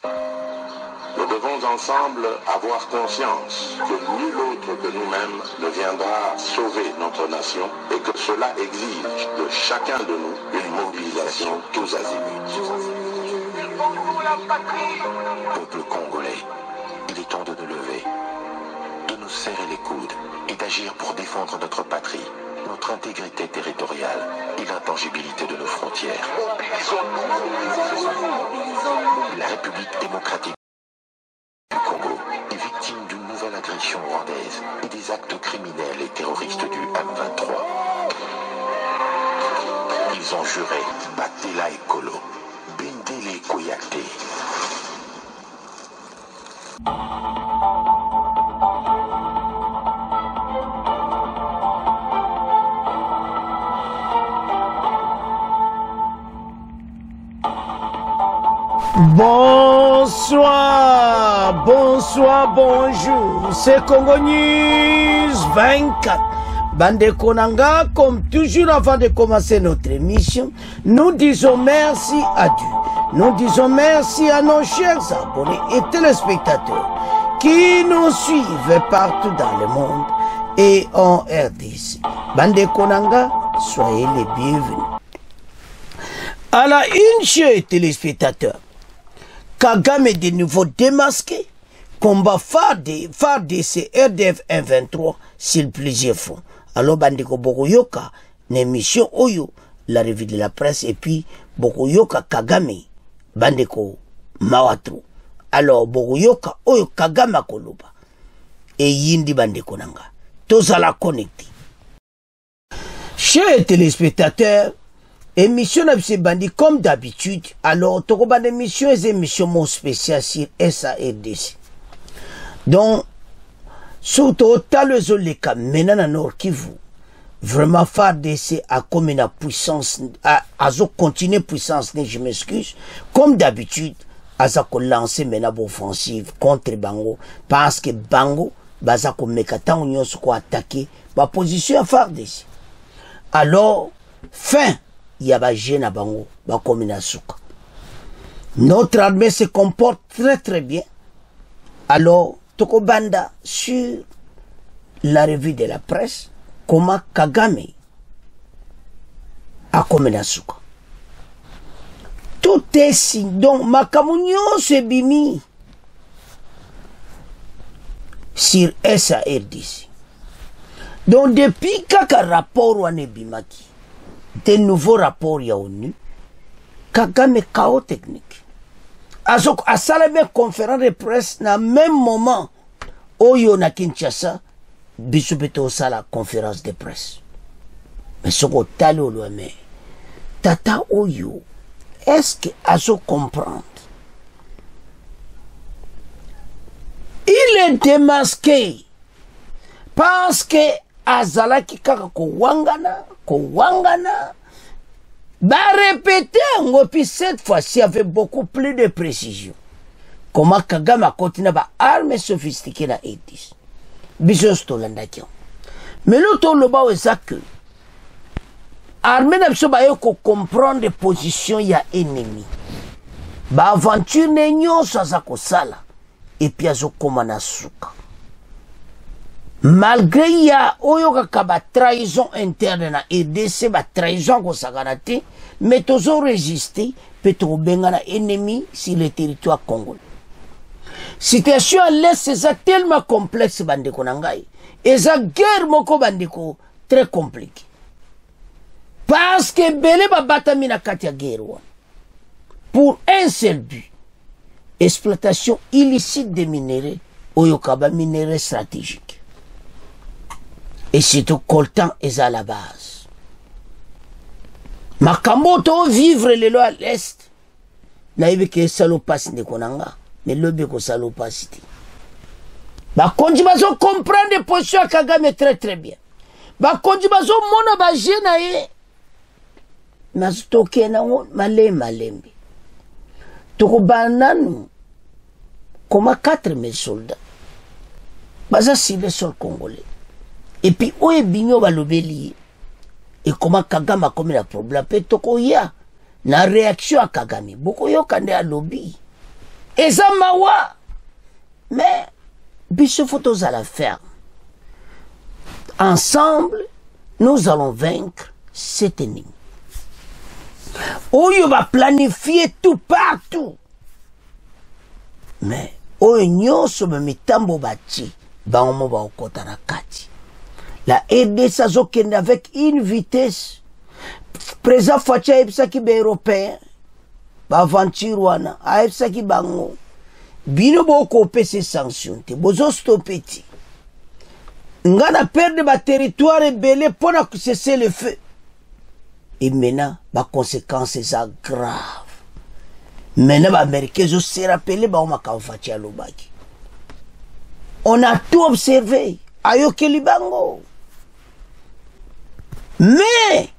Nous devons ensemble avoir conscience que nul autre que nous-mêmes ne viendra sauver notre nation et que cela exige de chacun de nous une mobilisation tous azimuts. Peuple congolais, il est temps de nous lever, de nous serrer les coudes et d'agir pour défendre notre patrie, notre intégrité territoriale et l'intangibilité de nos frontières. La République démocratique du Congo est victime d'une nouvelle agression rwandaise et des actes criminels et terroristes du M23. Ils ont juré Batela Ekolo, Bindele Koyate. Bonsoir, bonsoir, bonjour, c'est Congo News 24. Bande Konanga, comme toujours avant de commencer notre émission, nous disons merci à Dieu. Nous disons merci à nos chers abonnés et téléspectateurs qui nous suivent partout dans le monde et en RDC. Bande Konanga, soyez les bienvenus. À la une, chers téléspectateurs, Kagame de nouveau démasqué, combat phare de ces RDF 123 sur plusieurs fronts. Alors, Bandeko Bokoyoka, l'émission Oyo, la revue de la presse, et puis Bokoyoka Kagame, Bandeko Mawatro. Alors, Bokoyoka Oyo Kagame Koloba, et Yindi Bandeko Nanga. Tous à la connecter. Chers téléspectateurs, émission de Bandi comme d'habitude. Alors, Tokoba d'émission est une émission spéciale sur SARDC. Donc, surtout, t'as le zoleka maintenant Nord Kivu. Vraiment, FARDC a comme une puissance, a continué puissance, je m'excuse. Comme d'habitude, a lancé maintenant offensive contre Bango. Parce que Bango, bazako mekata union se quoi attaquer, ma position à FARDC. Alors, fin. Il y a des jeunes à Bango, comme une souka. Notre armée se comporte très très bien. Alors, Toko Banda, sur la revue de la presse, comment Kagame a comme une souka. Tout est si. Donc, Makamunyo se bimi sur SARDC. Donc, depuis qu'un rapport ou un bimaki, des nouveaux rapports ya ONU, Kagame chaos technique. A salame conférence de presse na même moment Oyo na Kinshasa bisobeto sala conférence de presse. Mais ce qu'on talo lo mais Tata Oyo est-ce que aso comprendre? Il est démasqué parce que azalaki kaka ko wangana, bah répéter, puis cette fois-ci avec beaucoup plus de précision. Comment Kagame a continué à armes sophistiquées dans l'Étis. Bizos Tolandakion. Mais l'autre le bas est que armée n'a pas comprendre les positions il y a ennemi. Bah aventure n'enyon sa sala et puis azo komana suka. Malgré il y a une trahison interne et RDC, une trahison qu'on s'est mais tous ont résisté, peut-être bien ennemi sur le territoire congolais. Situation à l'est, c'est tellement complexe, bandeko nangai. Et ça guerre moko bandeko très compliqué. Parce que belé ba batamina katia guerre pour un seul but, exploitation illicite des minéraux, oyokaba minéraux stratégiques. Et surtout, coltan est à la base. Makamoto vivre les lois à l'est. Naïbe que salopasi de konanga. Mais le beko salopasi. Ba konjibazo comprendre les positions à Kagame très très bien. Ba konjibazo mona ba jena ye. Nazutoke na malembe. Toko bananu. Comme 4000 soldats. Baza ciblé sur le Congolais. Et puis, où est Bigno Balobeli? Et comment Kagame a commis le problème? Peut-être qu'il y a une réaction à Kagame. Beaucoup de gens ont lobby. eza mawa mais biso faut tozala faire ensemble nous allons vaincre cet ennemi oyo va planifier tout partout mais oyo nyonso bamitambo bati bango baokota na kati la RDC azokende avec une vitesse président Fachi ayebisaki baeuropéen baaventure wana ayebisaki bango bino bokopesa sanction te bozostope ti nga na perdre baterritoire ebele mpo na cesser le feu et maintenant baconséquence eza grave maintenant baaméricain ezoserapele bango makambo Fachi alobaki on a tout observé ayokeli bango mais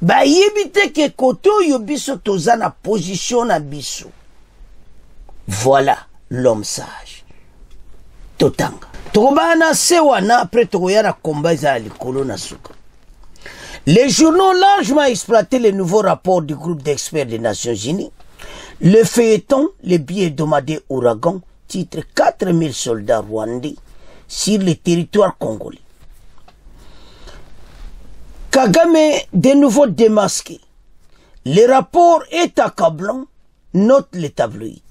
bayebi te ke kote oyo biso toza na position na biso voilà l'homme sage totanga tokobana se wana après tokoya na komba eza na likolo na suka. Les journaux largement exploité les nouveaux rapports du groupe d'experts des Nations Unies. Le feuilleton, les billets hebdomadaires Ouragan, titre 4000 soldats rwandais sur le territoire congolais. Kagame de nouveau démasqué. Le rapport est accablant, note les tabloïds.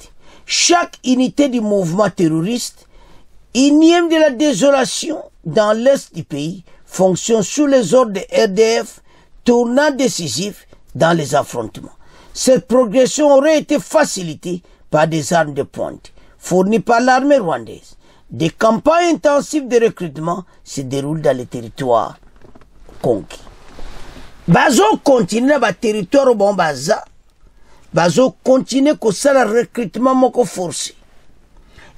Chaque unité du mouvement terroriste, énième de la désolation dans l'est du pays, fonctionne sous les ordres de RDF, tournant décisif dans les affrontements. Cette progression aurait été facilitée par des armes de pointe fournies par l'armée rwandaise. Des campagnes intensives de recrutement se déroulent dans les territoires conquis. Bazo continue na ba territoire bon baza. Bazo continue ko sala recrutement moko forcé.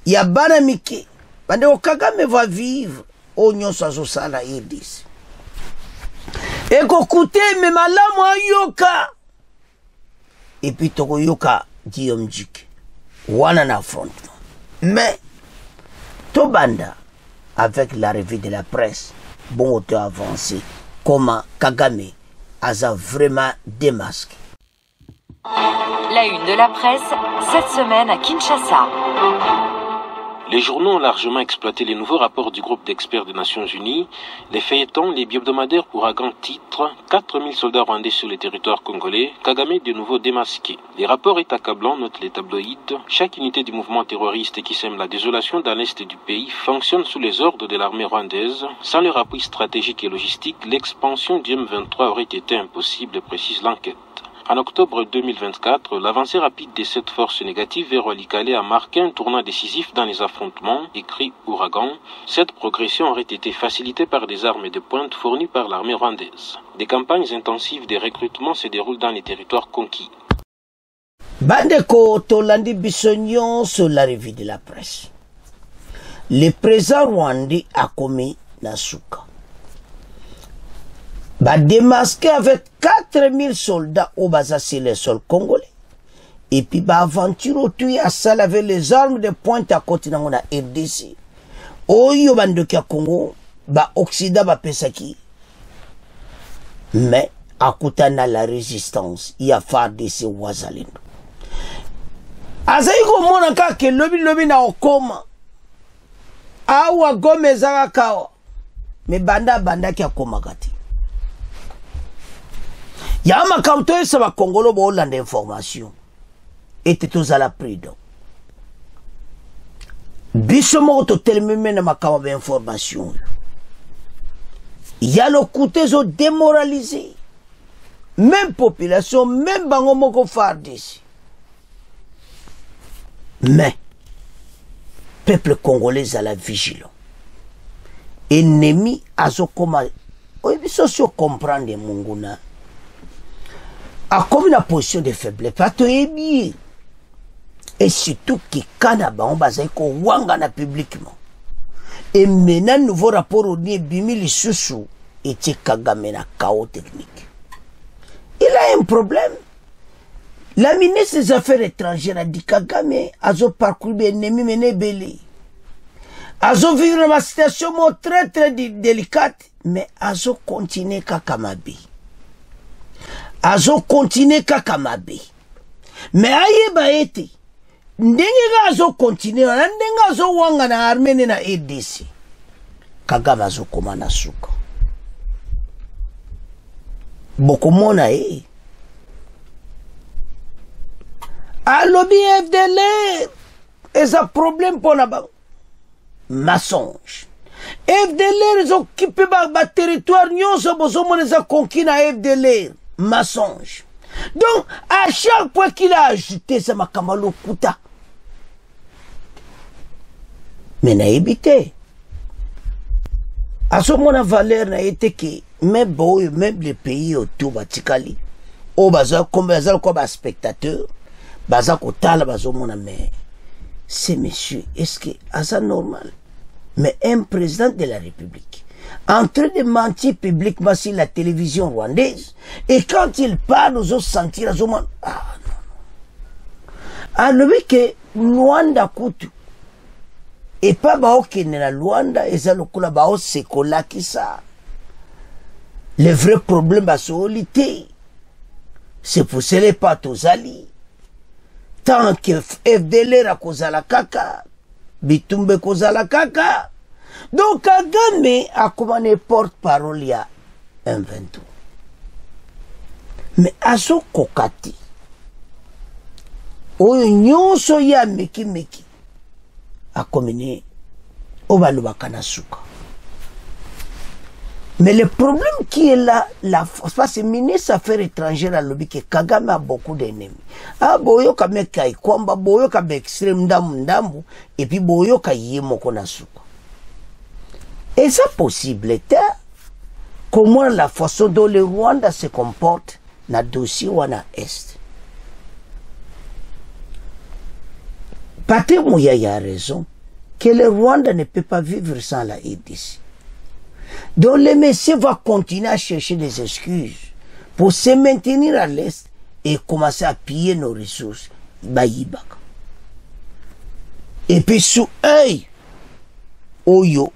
Ya bana mike. Bande Kagame va vivre au nyonso azo sala RDC. Eko kute me malamu ayoka. Et puis toko yoka Diomjik. Wana na affrontement. Mais Tobanda avec l'arrivée de la presse, bon auteur avancé, comment Kagame a vraiment démasqué. La une de la presse, cette semaine à Kinshasa. Les journaux ont largement exploité les nouveaux rapports du groupe d'experts des Nations Unies. Les feuilletons, les hebdomadaires Ouragan titre 4000 soldats rwandais sur le territoire congolais, Kagame de nouveau démasqué. Les rapports est accablant, notent les tabloïds. Chaque unité du mouvement terroriste qui sème la désolation dans l'est du pays fonctionne sous les ordres de l'armée rwandaise. Sans leur appui stratégique et logistique, l'expansion du M23 aurait été impossible, précise l'enquête. En octobre 2024, l'avancée rapide de cette force négative vers Walikale a marqué un tournant décisif dans les affrontements, écrit Ouragan. Cette progression aurait été facilitée par des armes de pointe fournies par l'armée rwandaise. Des campagnes intensives de recrutement se déroulent dans les territoires conquis. Bandeko Tolandi Bissognon sur l'arrivée de la presse. Le président rwandais a commis Nasuka. Démasqué avec 4000 soldats au bas sur le sol congolais. Et puis aventure autour à salle avec les armes de pointe à côté de la RDC. Oyo bandoki à Congo, Occident pesaki. Mais à côté de la résistance, il y a FARDC Wazalendo. Azaïko monaka ke lobi na okoma. Awa gomezaka kawa. Mais banda ki akoma kati. Yama kauto esa ba Congolo bo Hollande information. Et tous à la prudence. Bisomo to telmeme na makama ba information. Ya le côté zo démoralisé. Même population, même bango moko FARDC. Mais peuple congolais à la vigilance. Ennemi azo koma. Oye biso comprendre munguna. A comme une position de faiblesse, pas tout est bien. Et surtout qui Kanaba, on base ko wangana publiquement. Et maintenant, nouveau rapport au nid Bimili Soussou et Kagame na chaos technique. Il a un problème. La ministre des Affaires étrangères a dit Kagame a parcouru l'ennemi mené belé. A vécu une situation très très délicate, mais a continué Kakamabi. Azo continue Kakamabe. Mais aye ba ete ndenge azo continue na ndenge azo wanga na armée na ADC Kagame azo koma na suka bokomona alobi FDLR eza problème pona ba mensonge FDLR ils occupé ba territoire nyonso bozomona eza conquis na FDLR mensonge. Donc à chaque fois qu'il a ajouté ça makambo lokuta mais na ebité à ce moment valeur na été que même les pays autour batikali o baza comme ba spectateur baza ko tala bazomona mais c'est monsieur est-ce que c'est normal mais un président de la République en train de mentir publiquement sur la télévision rwandaise et quand il parle aux autres sentir non alors que Rwanda kutu et pas baokene na Rwanda eza lokola bao sekola kisa le vrai problème basolité c'est pousser les pattes aux alliés tant que FDLR a kozala kaka bitumbe kozala kaka donc Kagame a commandé porte-parole ya M23 mais aso kokati oyo nyonso ya meki a communié au balubakana suka. Mais le problème qui est là, parce que le ministre des Affaires étrangères a lobby que Kagame a beaucoup d'ennemis. Ah, boyo ka meka ikwamba, boyo ka be extrême ndambu, et puis boyo ka yemoko na suka. Et ça possible était comment la façon dont le Rwanda se comporte na dossier wana est. Patrick Mouyaya a raison que le Rwanda ne peut pas vivre sans la ADC. Donc le monsieur va continuer à chercher des excuses pour se maintenir à l'est et commencer à piller nos ressources. Et puis sous œil, Oyo,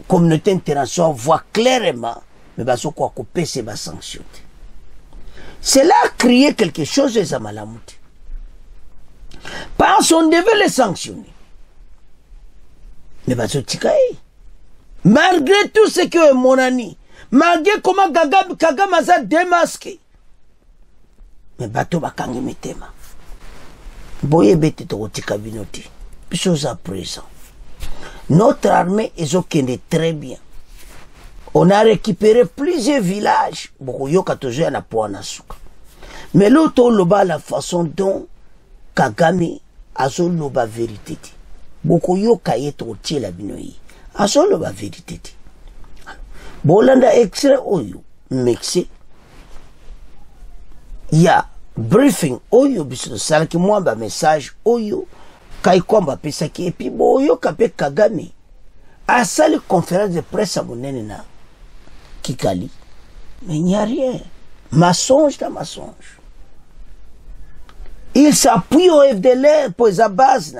communauté internationale voit clairement, mais bah quoi couper c'est va sanctionner. Cela a créé quelque chose de Zamalamouti. Parce qu'on devait les sanctionner. Mais bah malgré tout ce que mon ami, malgré comment Kagame a démasqué, mais bateau bakangi metema. Boye bete to tika binoti. Chose à présent. Notre armée est okende très bien. On a récupéré plusieurs villages. Beaucoup yoka toujours na poana suka. Mais l'autre loba la façon dont Kagame a son loba vérité. Beaucoup yoka yeto tie la binoi. A son loba vérité. Bolanda extrait oyo mexé. Ya briefing oyo biso sala ki mwamba message oyo kai kwamba pesa ki epi boyo kape Kagame a sali conférence de presse à monene na Kigali. Mais il n'y a rien. Mensonge dans mensonge. Il s'appuie au FDLR pour sa base.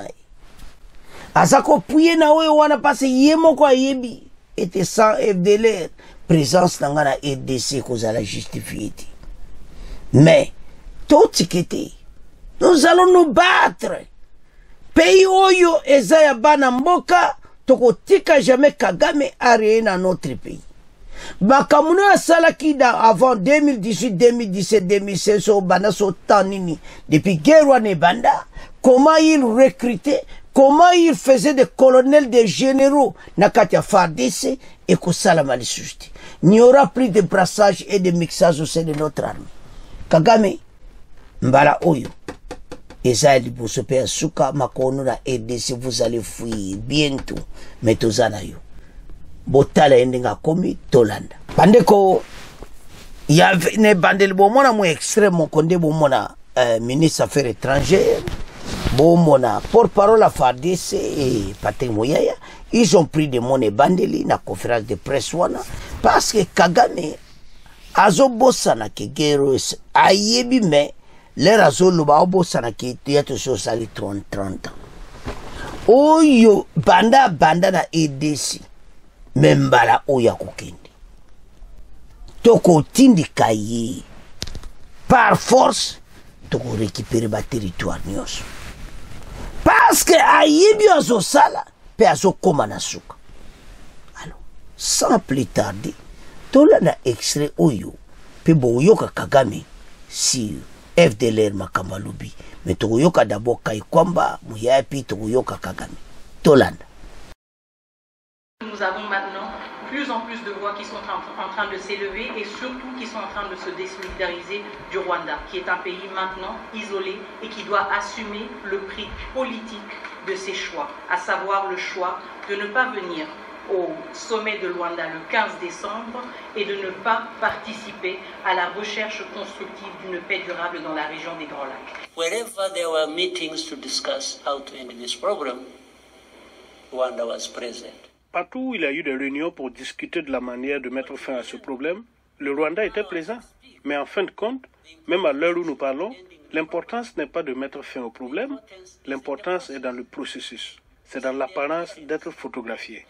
Azako puye na oyo wana passe yemo kwa yebi. Et sans FDLR, présence dans la EDC qu'on a justifié. Mais, tout ce qui était, nous allons nous battre. Pays oyo ezaya bana mboka, toko tika jamais Kagame a rien dans notre pays. Bakamuno a salaki avant 2018, 2017, 2016, au bana so tanini, depuis guerre ne banda, comment il recrutait, comment il faisait des colonels, des généraux, Nakatia Fardese et Kosalama les suscités. Il n'y aura plus de brassage et de mixage au sein de notre armée. Kagame, Mbala Oyo, Ezaïli Boussope Asuka, Makono na EDC, vous allez fuir bientôt, mais Tozanayo. Botala endinga komi Tolanda. Pandeko, il y avait une bandele bomona mo extrême, konde bomona ministre des Affaires étrangères. Bon, mon porte-parole à FARDC et Patrick Mouyaya, ils ont pris de mon bandeli na conférence de presse wana parce que Kagame azo bosana ke guerre ayebi mais les razo loba bosana ke yato so sali 30 ans. Oyo banda na EDC membala oya kokende. Toko tindi kaye par force toko récupérer ba territoire nyos. parce que ayebi azosala pe azokoma na suka. Alors sans plus tarder tolanda extrait oyo pe boyoka Kagame si FDLR makambo alobi mais tokoyoka d'abord Kaikwamba Muyaya pi tokoyoka Kagame tolanda. Nous avons maintenant plus en plus de voix qui sont en train de s'élever et surtout qui sont en train de se désolidariser du Rwanda, qui est un pays maintenant isolé et qui doit assumer le prix politique de ses choix, à savoir le choix de ne pas venir au sommet de Luanda le 15 décembre et de ne pas participer à la recherche constructive d'une paix durable dans la région des Grands Lacs. Wherever there were meetings to discuss how to end this problem, Rwanda was present. Partout où il y a eu des réunions pour discuter de la manière de mettre fin à ce problème, le Rwanda était présent. Mais en fin de compte, même à l'heure où nous parlons, l'importance n'est pas de mettre fin au problème, l'importance est dans le processus. C'est dans l'apparence d'être photographié.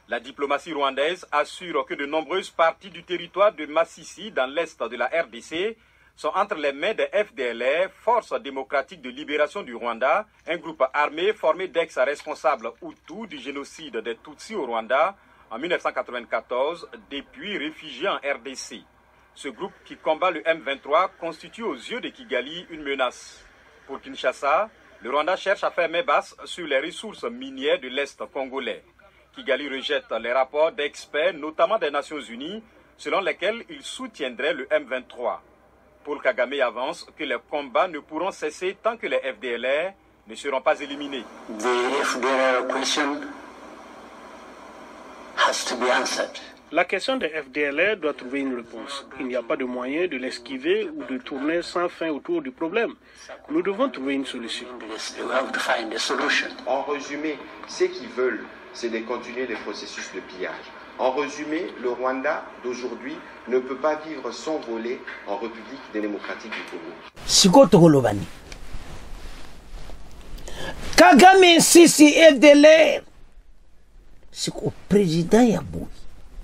La diplomatie rwandaise assure que de nombreuses parties du territoire de Masisi, dans l'est de la RDC, sont entre les mains des FDLR, Force démocratique de libération du Rwanda, un groupe armé formé d'ex-responsables Hutus du génocide des Tutsis au Rwanda en 1994, depuis réfugiés en RDC. Ce groupe qui combat le M23 constitue aux yeux de Kigali une menace. Pour Kinshasa, le Rwanda cherche à faire main basse sur les ressources minières de l'Est congolais. Kigali rejette les rapports d'experts, notamment des Nations Unies, selon lesquels il soutiendrait le M23. Paul Kagame avance que les combats ne pourront cesser tant que les FDLR ne seront pas éliminés. La question des FDLR doit trouver une réponse. Il n'y a pas de moyen de l'esquiver ou de tourner sans fin autour du problème. Nous devons trouver une solution. En résumé, ce qu'ils veulent, c'est de continuer les processus de pillage. En résumé, le Rwanda d'aujourd'hui ne peut pas vivre sans voler en République démocratique du Congo. Sikotolobani. Kagame Sisi FDLR. C'est au président Yaboui.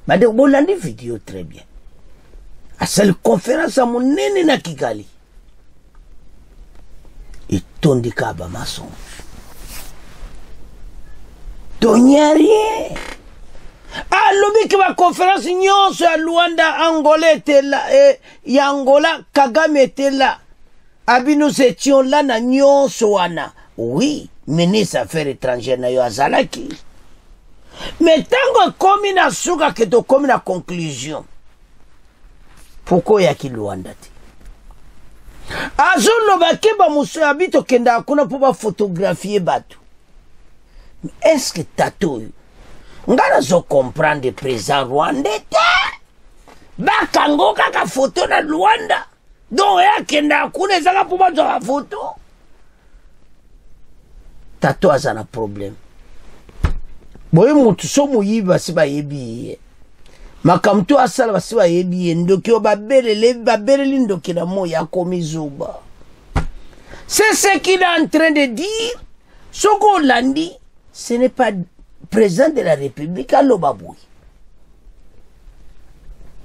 Mais on l'a dit vidéo très bien. À cette conférence à mon nene na Kigali. Et tondi kaba mason. Donc n'y a rien. Ah, l'objet qui va conférence nyonso à Luanda, Angola était là, et Angola, Kagame était là. Abi nous étions là na nyonso wana. Oui, ministre des Affaires étrangères na yo azalaki. Mais tant que comme na suka que to comme na conclusion. Pourquoi ya ki Luanda ti? Azolo bakeba muso abito kenda akuna pour ba photographier batu. Est-ce que tato ngana zo comprendre président rwandais bakango kaka photo na Luanda donc ya kenda akuna zaka pour ba zo photo tato azana problème boye mutu so muyiba siba yebi makamtu asala basiba yebi ndoki babele ndoki na moya komizuba. C'est ce qu'il est en train de dire. Soko Landi, ce n'est pas président de la République à l'Obaboui.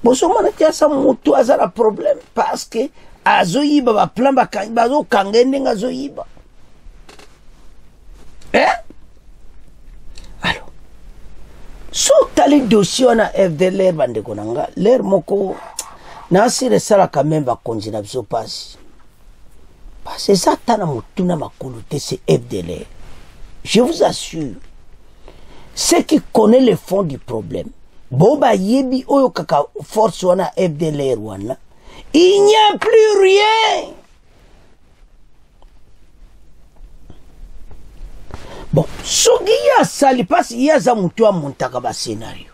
Bon, ce moment là, ça mutu azala problème parce que azoyiba ba plan ba kangiba kangende ngazoyiba. Alors, so tali dossier on a FDLR bande konanga, l'air moko na sire sala quand même ba konjina biso passe. Parce que ça tana mutuna makuluté c'est FDLR. Je vous assure, ceux qui connaissent le fond du problème, boba yebi oyo kaka force wana FDLR wana, il n'y a plus rien. Bon, soki ya sali parce qu'il y a za mutu montaka ba scénario.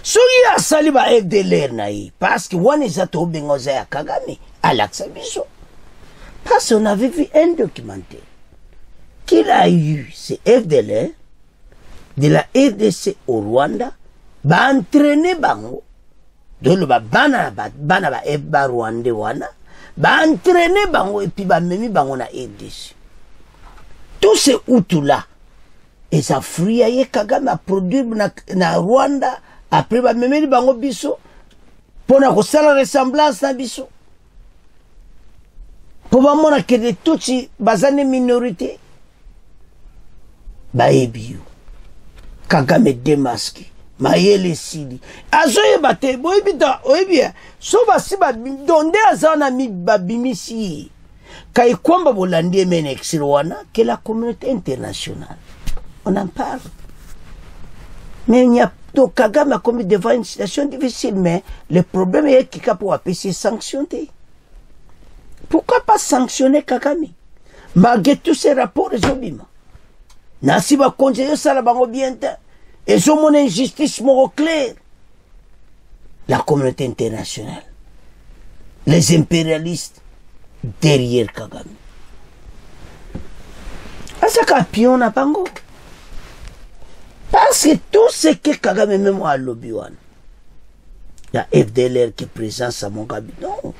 Soki ya sali ba FDLR na yi parce que wana za to bengo za ya Kagame alaksa biso. Parce qu'on avait vu un documentaire qu'il a eu, c'est FDLR de la RDC au Rwanda, ba entraîner bango de le bana ba Rwanda wana, ba entraîner bango et puis ba memi bango na RDC. Tous ces Hutus là, et ça fruit Kagame a produit na Rwanda, après ba memi bango biso, pour na ko sala ressemblance na biso. pour bamona que de tutsi bazane minorité baebi yo Kagame démasqué mayele sili azoyeba te boyebi ta oyebi so basi donde azana mi babimisi kai kwamba bolandi mene wana que la communauté internationale on en parle mais il y a donc Kagame a commis devant une situation difficile mais le problème est qu'il a pour appeler sanctionner. Pourquoi pas sanctionner Kagame malgré tous ces rapports et obima nasi ba conseiller ça la bango bien et so mon injustice moro clair la communauté internationale les impérialistes derrière Kagame asaka pion na bango parce que tout ce que Kagame même a lobby wana la FDLR qui est présent à mon gabi non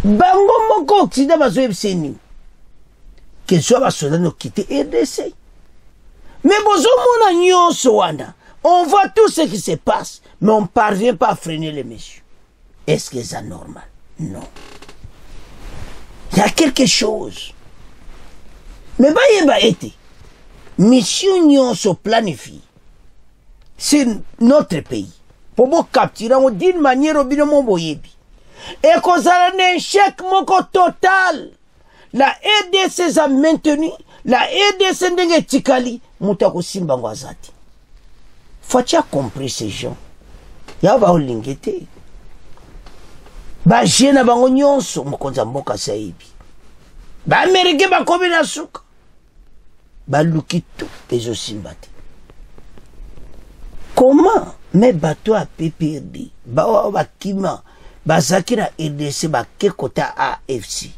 bango moko occident bazo ebseni que soit basoda no quitter RDC mais bozo mona nyonso wana on voit tout ce qui se passe mais on parvient pas à freiner les messieurs. Est-ce que c'est normal? Non, il y a quelque chose mais bayeba été mission nyonso planifie c'est notre pays pour vous capturer d'une manière au bino boyebi et qu'on a un échec moko total. La RDC a maintenu la RDC ndenge tikali mutako simba ngwazati. Faut-il compris ces gens? Ya ba olingete ba jena bango nyonso mokonza mboka saibi ba amerike ba komi na suka ba lukitu ezo simbati. Comment mes bateaux à PPRD ba kima ba zakira RDC ba kekota AFC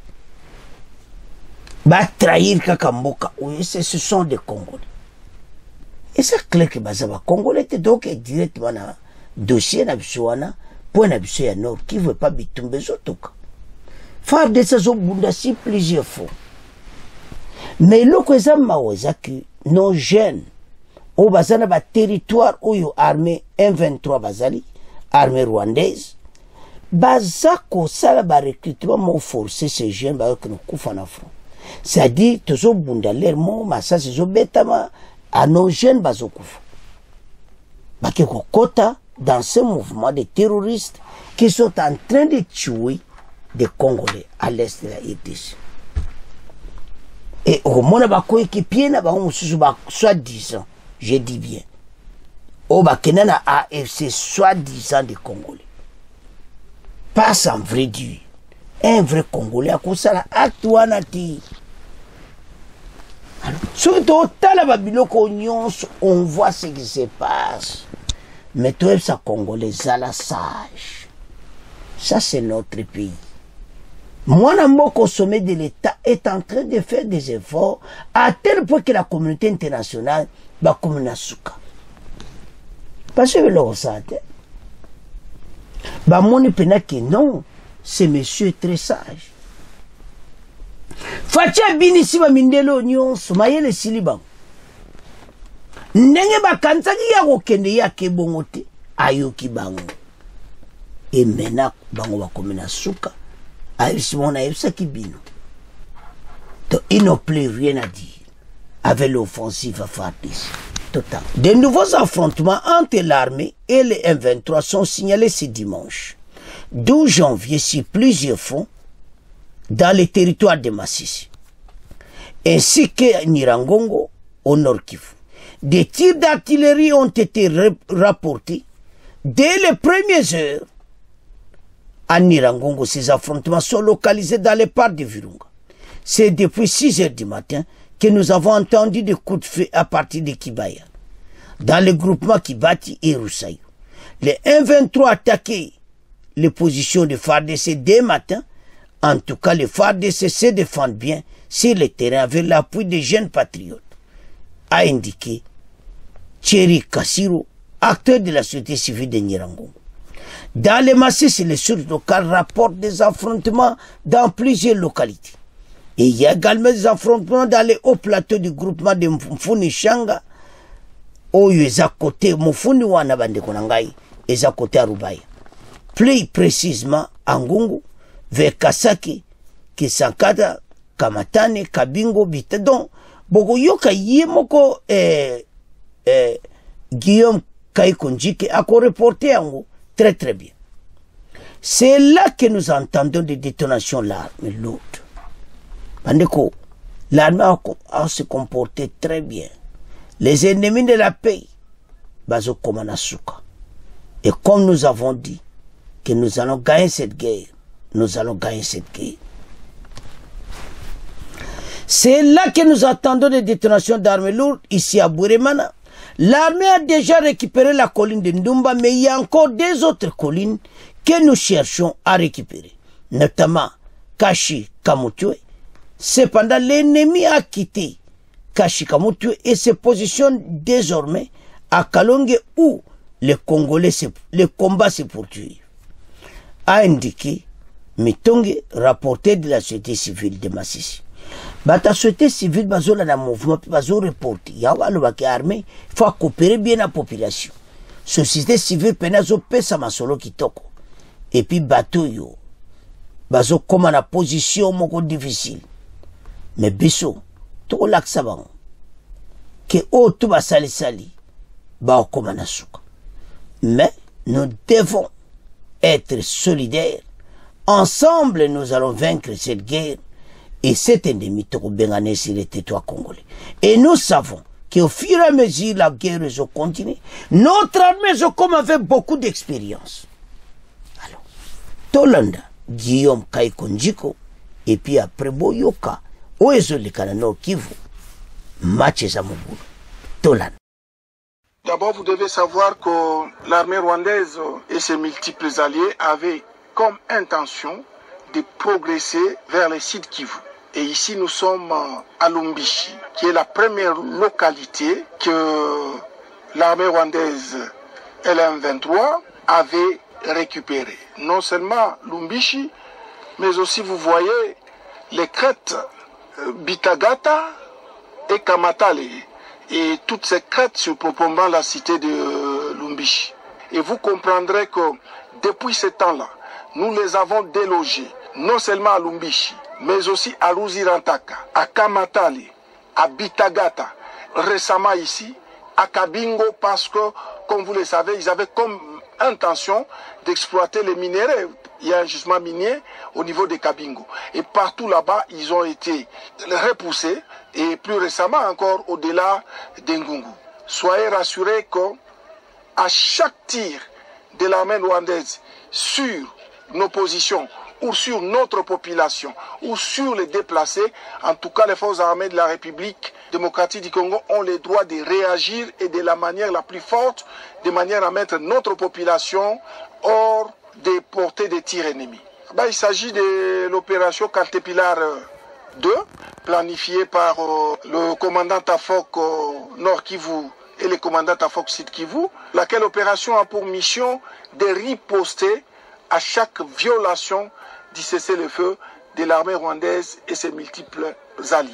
ba trahir kakamboka? Oui, ce sont des Congolais. Et c'est clair que bazaba Congolais donc directement na dossier na biswana pour na biso ya nord qui veut pas bitumbe zotoka. Faire de ces obundasi plusieurs fois. Mais le kweza maweza que nos jeunes au bazana ba territoire oyo armée M23 bazali armée rwandaise bazako sala ba recrutement mo forcer ces jeunes ba que nous kufa na front. C'est-à-dire toujours bundaler mo massa zo betama à nos jeunes bazokufa bakeko kota dans ce mouvement de terroristes qui sont en train de tuer des Congolais à l'est de la RDC. Et au moment ba coéquipier na ba mususu ba soi-disant, je dis bien au bakena na AFC soi-disant des Congolais pas sans vrai Dieu. Un vrai Congolais à cause de la acte wana ti. Surtout on voit ce qui se passe. Mais toi, ça Congolais, ça la sage. Ça, c'est notre pays. Moi, au sommet de l'État est en train de faire des efforts à tel point que la communauté internationale va comme une souka. Parce que le ressente. Bah, mon épena que non, ce monsieur est très sage. Fatia binisi ba mindelo nyonso mayele siliba ndenge bakansaki ya kokende ya kebongote ayoki bango et maintenant bango bakomena suka ayisimona yebisaki bino donc il n'ont plus rien à dire avec l'offensive à FARDC total. De nouveaux affrontements entre l'armée et les M23 sont signalés ce dimanche 12 janvier sur plusieurs fronts dans les territoires de Massissi, ainsi que Nirangongo au Nord Kivu. Des tirs d'artillerie ont été rapportés dès les premières heures. À Nirangongo, ces affrontements sont localisés dans les parcs de Virunga. C'est depuis 6 heures du matin que nous avons entendu des coups de feu à partir de Kibaya, dans le groupement Kibati et Roussaï. Les M23 attaquaient les positions de FARDC dès matin. En tout cas, les FARDC se défendent bien sur le terrain avec l'appui des jeunes patriotes, a indiqué Thierry Kassiro, acteur de la société civile de Nirangongo. Dans les massifs, les sources locales rapportent des affrontements dans plusieurs localités. Et il y a également des affrontements dans les hauts plateaux du groupement de Mfuni Shanga, où il y a côté Mfuni Wana Bandekonangai, et à côté Arubaya. Plus précisément, à Ngungu, vers Kasaki, Kisankata, Kamatane, Kabingo, Bita. Donc, Bogo Yoka Yemoko Guillaume Kaikonjike a reporté en haut très très bien. C'est là que nous entendons des détonations l'arme lourde. Pandeko, l'armée a se comporté très bien. Les ennemis de la paix, Bazo Komanasuka. Et comme nous avons dit que nous allons gagner cette guerre, nous allons gagner cette guerre. C'est là que nous attendons des détonations d'armes lourdes ici à Buremana. L'armée a déjà récupéré la colline de Ndumba, mais il y a encore des autres collines que nous cherchons à récupérer, notamment Kashi Kamutue. Cependant, l'ennemi a quitté Kashi Kamutue et se positionne désormais à Kalonge où les Congolais, le combat se poursuit, a indiqué Mitonge, rapporté de la société civile de Massissi. La société civile bazola na mouvement bazo reporté yawa lo baki armée faut coopérer bien la population. Société civile penazo pesa masolo kitoko et puis bateau yo bazo comme na position moko difficile mais biso to laksa bango que auto ba sali ba comme na suka. Mais nous devons être solidaires. Ensemble nous allons vaincre cette guerre. Et cet ennemi Bengané sur le territoire congolais. Et nous savons qu'au fur et à mesure la guerre continue, notre armée comme avait beaucoup d'expérience. Alors, Tolanda, Guillaume Kaikonjiko, et puis après Boyoka, Oezoli Kanano Kivu, match Zamouboulou. Tolanda. D'abord, vous devez savoir que l'armée rwandaise et ses multiples alliés avaient comme intention de progresser vers les sites Kivu. Et ici, nous sommes à Lumbishi, qui est la première localité que l'armée rwandaise LM23 avait récupérée. Non seulement Lumbishi, mais aussi, vous voyez, les crêtes Bitagata et Kamatale, et toutes ces crêtes surplombant la cité de Lumbishi. Et vous comprendrez que depuis ce temps-là, nous les avons délogés, non seulement à Lumbishi, mais aussi à Luzirantaka, à Kamatale, à Bitagata, récemment ici, à Kabingo, parce que, comme vous le savez, ils avaient comme intention d'exploiter les minéraux. Il y a un gisement minier au niveau de Kabingo. Et partout là-bas, ils ont été repoussés, et plus récemment encore au-delà d'Ngungu. Soyez rassurés qu'à chaque tir de l'armée rwandaise sur nos positions, ou sur notre population, ou sur les déplacés, en tout cas les forces armées de la République démocratique du Congo ont le droit de réagir et de la manière la plus forte, de manière à mettre notre population hors des portées des tirs ennemis. Il s'agit de l'opération Caterpillar 2, planifiée par le commandant Tafok Nord Kivu et le commandant Tafok Sud Kivu, laquelle opération a pour mission de riposter à chaque violation du cessez-le-feu de l'armée rwandaise et ses multiples alliés.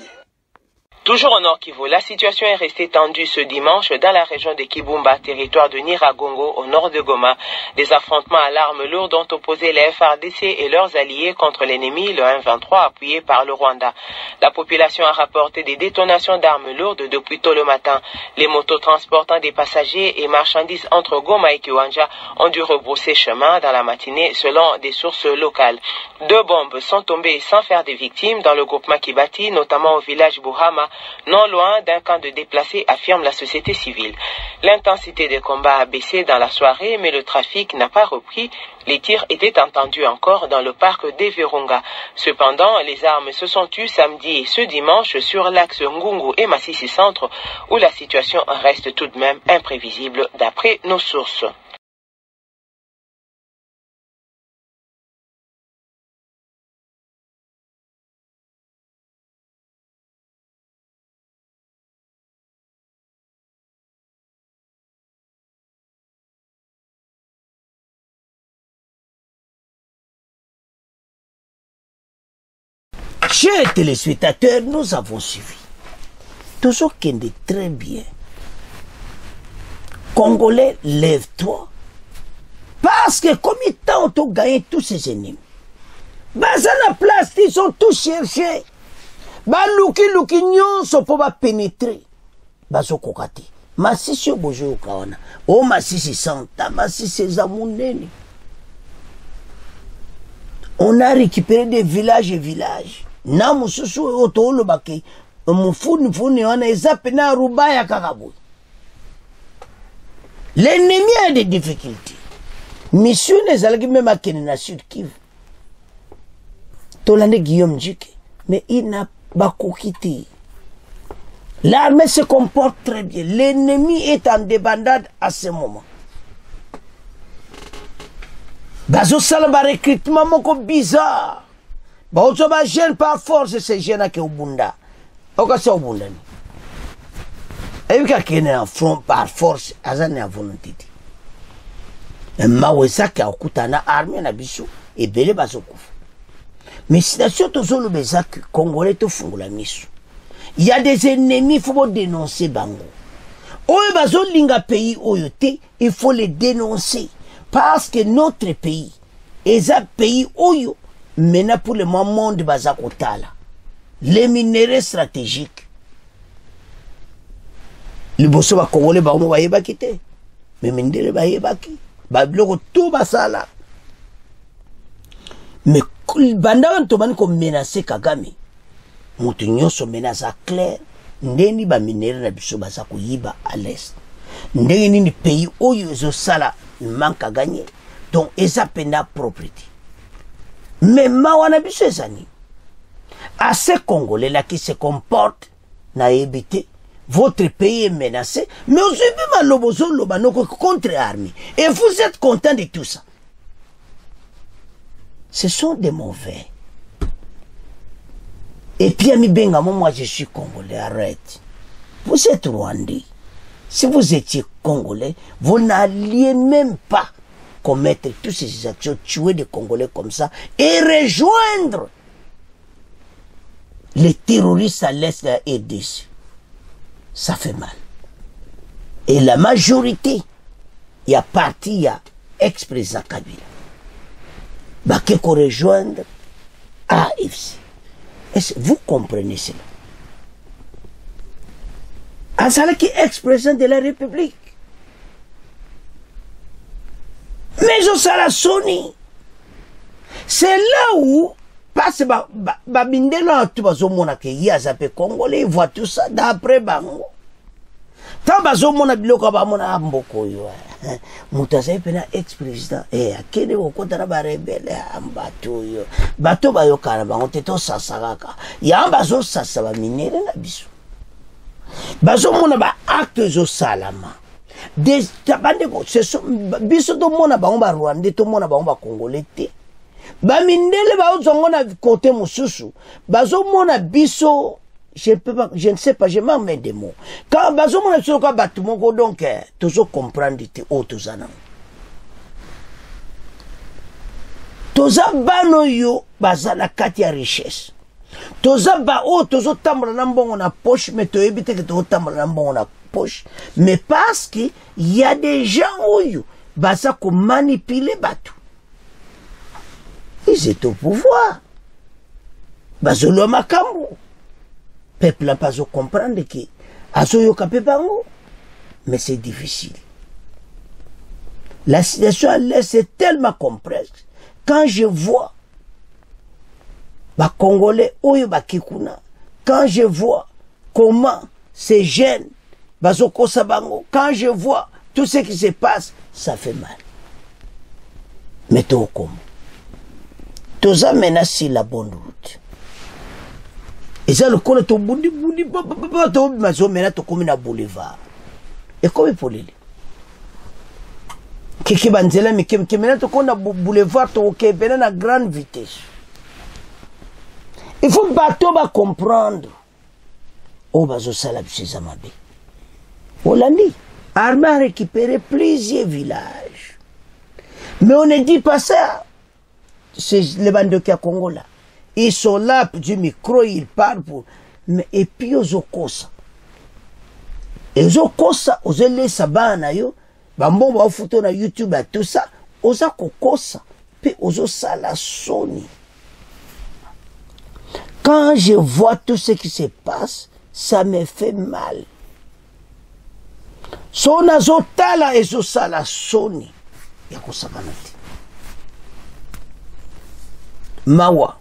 Toujours au Nord Kivu, la situation est restée tendue ce dimanche dans la région de Kibumba, territoire de Nyiragongo, au nord de Goma. Des affrontements à l'arme lourde ont opposé les FARDC et leurs alliés contre l'ennemi, le M23, appuyé par le Rwanda. La population a rapporté des détonations d'armes lourdes depuis tôt le matin. Les motos transportant des passagers et marchandises entre Goma et Kiwanja ont dû rebrousser chemin dans la matinée selon des sources locales. 2 bombes sont tombées sans faire de victimes dans le groupement Kibati, notamment au village Buhama, non loin d'un camp de déplacés, affirme la société civile. L'intensité des combats a baissé dans la soirée, mais le trafic n'a pas repris. Les tirs étaient entendus encore dans le parc d'Evirunga. Cependant, les armes se sont tues samedi et ce dimanche sur l'axe Ngungu et Massissi Centre, où la situation reste tout de même imprévisible d'après nos sources. Chers téléspectateurs, nous avons suivi. Toujours qu'il est très bien. Congolais, lève-toi. Parce que comme il tente de gagner tous ses ennemis, baza na place, ils sont tous cherchés. Luki nyonso po ba pénétrer. Bazo kokati. Masisi bojo kaona. O masisi santa, masisi za munene. On a récupéré des villages et villages. Na mususu otolo bake. Mufuni wana ezape na rubaya kakabu. L'ennemi a des difficultés. Mission les algis même à Kenya Sud Kivu. Tolande Guillaume Djike. Mais il n'a pas quitté. L'armée se comporte très bien. L'ennemi est en débandade à ce moment. Bazo salaba recrutement moko bizarre. Bazo ba jeune par force ces jeunes qui au bunda. Oka c'est au bunda ni. Et puis qu'il est en front par force, azane à volonté. Mawesa qui a okutana armée na biso et belé bazo kufu. Mais si la surtout le bezak congolais te font la mission. Il y a des ennemis, il faut dénoncer bango. Oyo bazo linga pays oyote, il faut les dénoncer. Parce que notre pays est un pays oyo, maintenant pour le moment de bazakotala. Les minéraux stratégiques. Le bosso va congolais ba omo ba yebaki te. Mais minéraux ba yebaki. Ba biloko tout basala. Mais banda ntomani ko menacer Kagame. Mutu nyonso menace clair. Ndeni ba minéraux na biso baza ko yiba à l'est. Ndeni ni pays oyo zo sala il manque à gagner. Donc esa pena propriété. Mais mawana biso ezani. À ces Congolais là qui se comportent na éviter. Votre pays est menacé, mais aussi contre armée. Et vous êtes content de tout ça. Ce sont des mauvais. Et puis, Ami Bengamo, moi je suis Congolais, arrête. Vous êtes Rwandais. Si vous étiez Congolais, vous n'alliez même pas commettre toutes ces actions, tuer des Congolais comme ça, et rejoindre les terroristes à l'est de la RDC. Ça fait mal. Et la majorité, il y a parti, il y a ex-président Kabila. Bah, qu'il faut rejoindre AFC. Est-ce que vous comprenez cela? Azala qui est ex-président de la République. Mais je sais la Sony. C'est là où parce que bindelo tu bazomona ke yazape congolais voit tout ça d'après bango tant bazomona biloko ba mona mboko yo mutaza pena ex-président akene okota na ba rebelle ambato yo bato bayokana bango teto sasaka ya bazo sasa ba minere na biso bazomona ba acte zo salama des tabande ko ce sont biso to mona bango ba Rwandais to mona bango ba congolais te. Bamindele ba ozongo na côté mususu bazo mona biso je ne sais pas je m'en mets des mots quand bazo mona biso ka batu moko donc tozo comprendre te o tozana toza bano yo bazala kati ya richesse toza ba o tozo tambola na mbongo na poche mais to ebite que to tambola na mbongo na poche mais parce que il y a des gens oyo baza ko manipuler batu. Ils étaient au pouvoir. Bazolo makambo. Peuple n'a pas comprendre que azoyo kapepango. Mais c'est difficile. La situation à l'est est tellement complexe. Quand je vois ba Congolais oyo ba kikuna, quand je vois comment ces jeunes bazoko sabango, quand je vois tout ce qui se passe, ça fait mal. Mais tout comme toza menacé la bonne route. Et ça le col to bundi to mazo mena to comme na boulevard. Et comme pour les kiki banzela mi mena to comme na boulevard to ke bena na grande vitesse. Il faut bateau ba comprendre. O bazo sala bise mabe. Hollandi armée a récupéré plusieurs villages. Mais on ne dit pas ça. C'est les bandes qui à Congo là. Ils sont là du micro, ils parlent pour. Mais et puis aux okosa. Et aux okosa, aux élèves sabana yo, bambo ba photo na YouTube à tout ça, aux okosa, puis aux osala soni. Quand je vois tout ce qui se passe, ça me fait mal. So nazotala ezosala soni ya kosakana te. Mawa.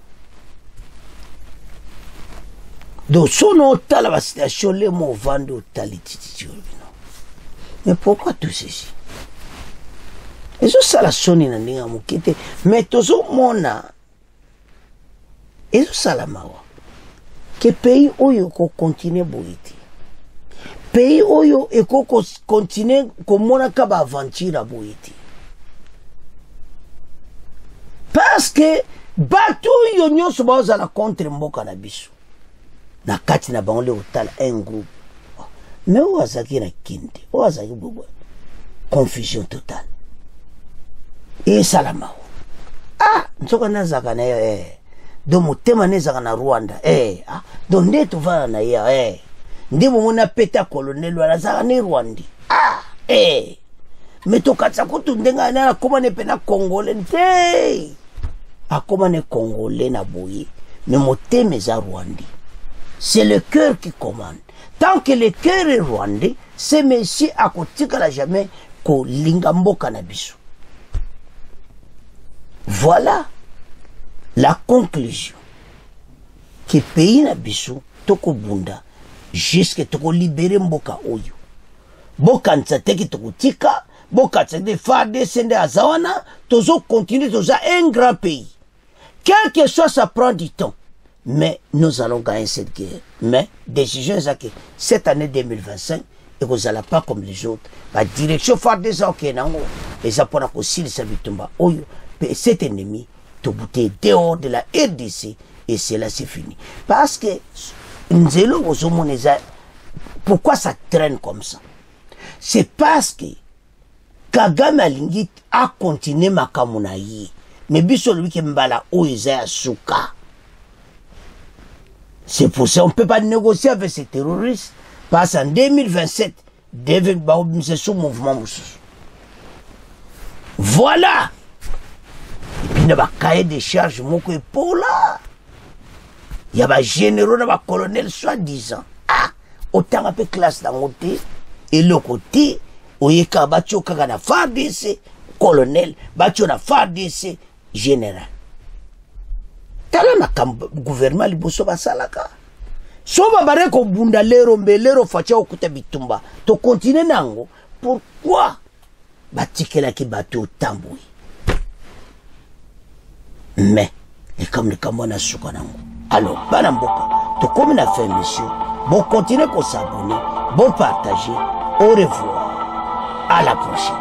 Donc so notala ba situation le mo vando talititi. Mais pourquoi tout ceci? Ezosala soni na ndinga mokete, mais tozo mona ezosala mawa. Que pays oyo ko continue boiti. Pays oyo eko continue komona ka ba aventure boiti. Parce que batu yo nyonso bazala contre mboka na biso. Na kati na bango le otala un groupe. Mais ozaki na kinde, ozaki bobo. Confusion totale. Et salama. Ah, nzoka na zaka na do motema nezaka na Rwanda. Do nde tovana na ya nde bomona peta colonel wala zaka ne Rwandi. Mais tokatsa kutu ndenga na koma ne pena congolais nte. Akoma ne congolais na boye. Mais motema za Rwandi. C'est le cœur qui commande. Tant que le cœur est rwandais, c'est monsieur à côté que la jamais ko lingambo cannabis. Voilà la conclusion. Que pays na biso toko bunda jusque toko libérer mboka oyo. Boka ntsateki toko tika, boka tsende farde sende azawana, tozo continuer toza un grand pays. Quel que soit ça prend du temps. Mais nous allons gagner cette guerre. Mais décision est que cette année 2025, et vous n'allez pas comme les autres. La direction phare des gens qui est en haut, les Japonais aussi les servitumba, cet ennemi, tout bouté dehors de la RDC, et cela c'est fini. Parce que pourquoi ça traîne comme ça? C'est parce que Kagame Alingit a continué Makamunayi. Mais biso lui qui mbala oiza souka. C'est pour ça qu'on ne peut pas négocier avec ces terroristes. Parce qu'en 2027, c'est sous mouvement. Voilà. Et puis, il y a un cahier de charges, pour là. Il y a un généraux, un colonel, soi-disant. Ah, autant un peu classe d'un côté, et le côté, où il y a un bâtiment qui a un FARDC, colonel, bâtiment na FARDC, général. Tala na gouvernement liboso basalaka. So babare ko bunda lero mbelero facha okuta bitumba. To continue nango. Pourquoi batikela ki bato tambouy? Mais et comme le kamona suka nango. Alors bana mboka, to comme na fait monsieur, bon continuer ko s'abonner, bon partager. Au revoir. À la prochaine.